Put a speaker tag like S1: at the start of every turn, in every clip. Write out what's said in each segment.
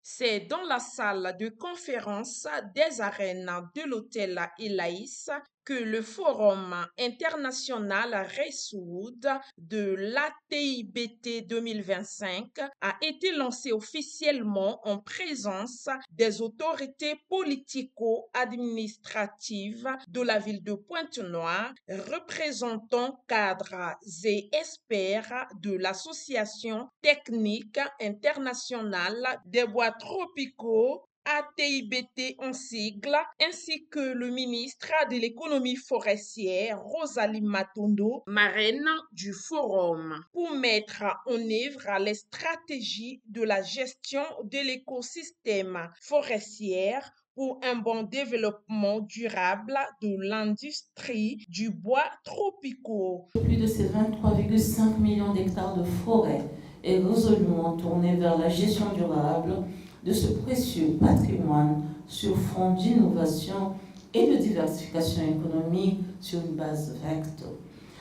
S1: C'est dans la salle de conférence des arènes de l'hôtel Elaïs que le Forum international Reswood de l'ATIBT 2025 a été lancé officiellement en présence des autorités politico-administratives de la ville de Pointe-Noire, représentants, cadres et experts de l'Association technique internationale des bois tropicaux ATIBT en sigle, ainsi que le ministre de l'économie forestière, Rosalie Matondo, marraine du forum, pour mettre en œuvre les stratégies de la gestion de l'écosystème forestier pour un bon développement durable de l'industrie du bois tropicaux.
S2: Plus de ces 23,5 millions d'hectares de forêt est résolument tourné vers la gestion durable de ce précieux patrimoine sur fond d'innovation et de diversification économique sur une base vecte.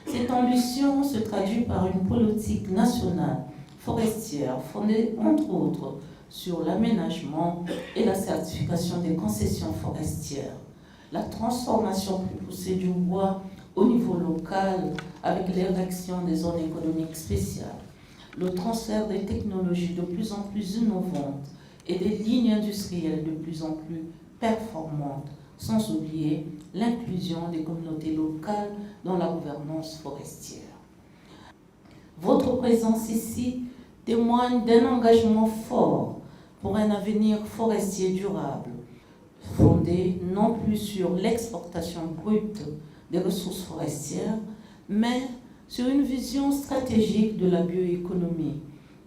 S2: Cette ambition se traduit par une politique nationale forestière fondée entre autres sur l'aménagement et la certification des concessions forestières, la transformation plus poussée du bois au niveau local avec l'érection des zones économiques spéciales, le transfert des technologies de plus en plus innovantes et des lignes industrielles de plus en plus performantes, sans oublier l'inclusion des communautés locales dans la gouvernance forestière. Votre présence ici témoigne d'un engagement fort pour un avenir forestier durable, fondé non plus sur l'exportation brute des ressources forestières, mais sur une vision stratégique de la bioéconomie,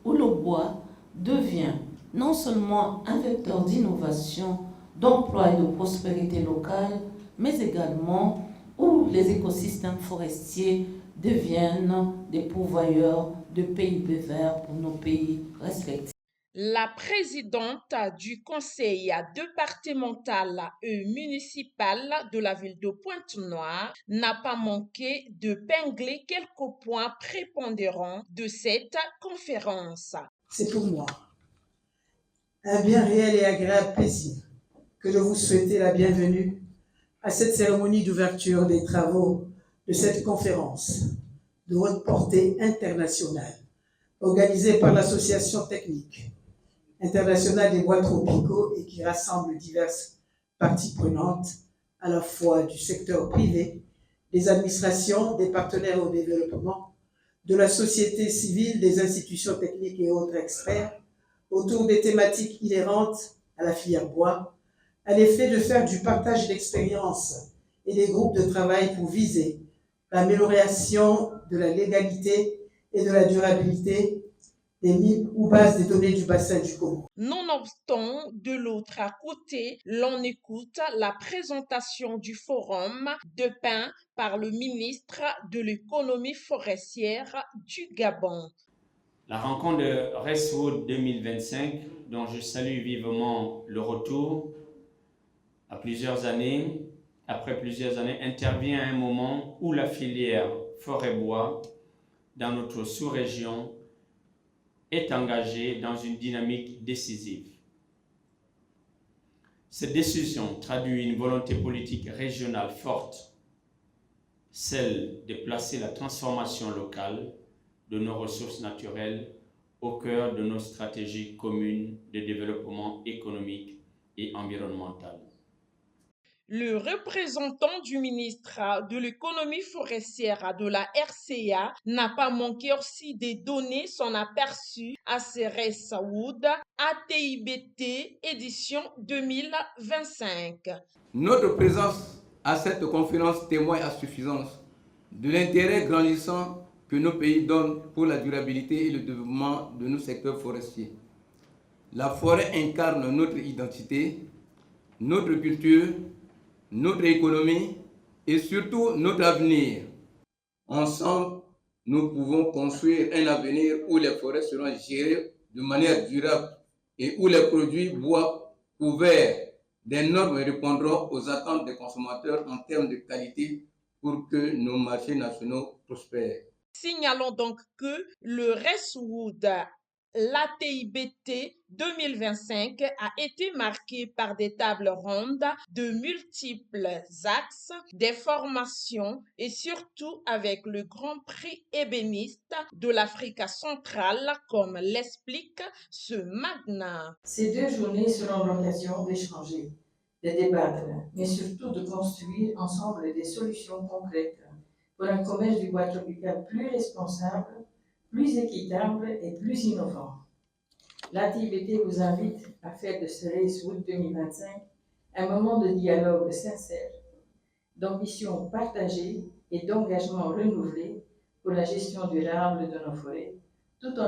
S2: où le bois devient non seulement un vecteur d'innovation, d'emploi et de prospérité locale, mais également où les écosystèmes forestiers deviennent des pourvoyeurs de PIB vert pour nos pays respectifs.
S1: La présidente du conseil départemental et municipal de la ville de Pointe-Noire n'a pas manqué de pingler quelques points prépondérants de cette conférence.
S3: C'est pour moi un bien réel et agréable plaisir que de vous souhaiter la bienvenue à cette cérémonie d'ouverture des travaux de cette conférence de haute portée internationale organisée par l'Association technique internationale des bois tropicaux et qui rassemble diverses parties prenantes à la fois du secteur privé, des administrations, des partenaires au développement, de la société civile, des institutions techniques et autres experts autour des thématiques inhérentes à la filière bois, à l'effet de faire du partage d'expériences et des groupes de travail pour viser l'amélioration de la légalité et de la durabilité des mines ou bases des données du bassin du Congo.
S1: Nonobstant, de l'autre côté, l'on écoute la présentation du forum dépeint par le ministre de l'économie forestière du Gabon.
S4: La rencontre de Reswood 2025, dont je salue vivement le retour après plusieurs années, intervient à un moment où la filière forêt-bois dans notre sous-région est engagée dans une dynamique décisive. Cette décision traduit une volonté politique régionale forte, celle de placer la transformation locale de nos ressources naturelles au cœur de nos stratégies communes de développement économique et environnemental.
S1: Le représentant du ministre de l'économie forestière de la RCA n'a pas manqué aussi de donner son aperçu à ces Reswood ATIBT édition 2025.
S5: Notre présence à cette conférence témoigne à suffisance de l'intérêt grandissant que nos pays donnent pour la durabilité et le développement de nos secteurs forestiers. La forêt incarne notre identité, notre culture, notre économie et surtout notre avenir. Ensemble, nous pouvons construire un avenir où les forêts seront gérées de manière durable et où les produits bois couverts des normes répondront aux attentes des consommateurs en termes de qualité pour que nos marchés nationaux prospèrent.
S1: Signalons donc que le Reswood L'ATIBT 2025 a été marqué par des tables rondes de multiples axes, des formations et surtout avec le Grand Prix ébéniste de l'Afrique centrale, comme l'explique ce magnat.
S6: Ces 2 journées seront l'occasion d'échanger, de débattre, mais surtout de construire ensemble des solutions concrètes pour un commerce du bois tropical plus responsable, plus équitable et plus innovant. L'ATIBT vous invite à faire de ce Racewood 2025 un moment de dialogue sincère, d'ambition partagée et d'engagement renouvelé pour la gestion durable de nos forêts, tout en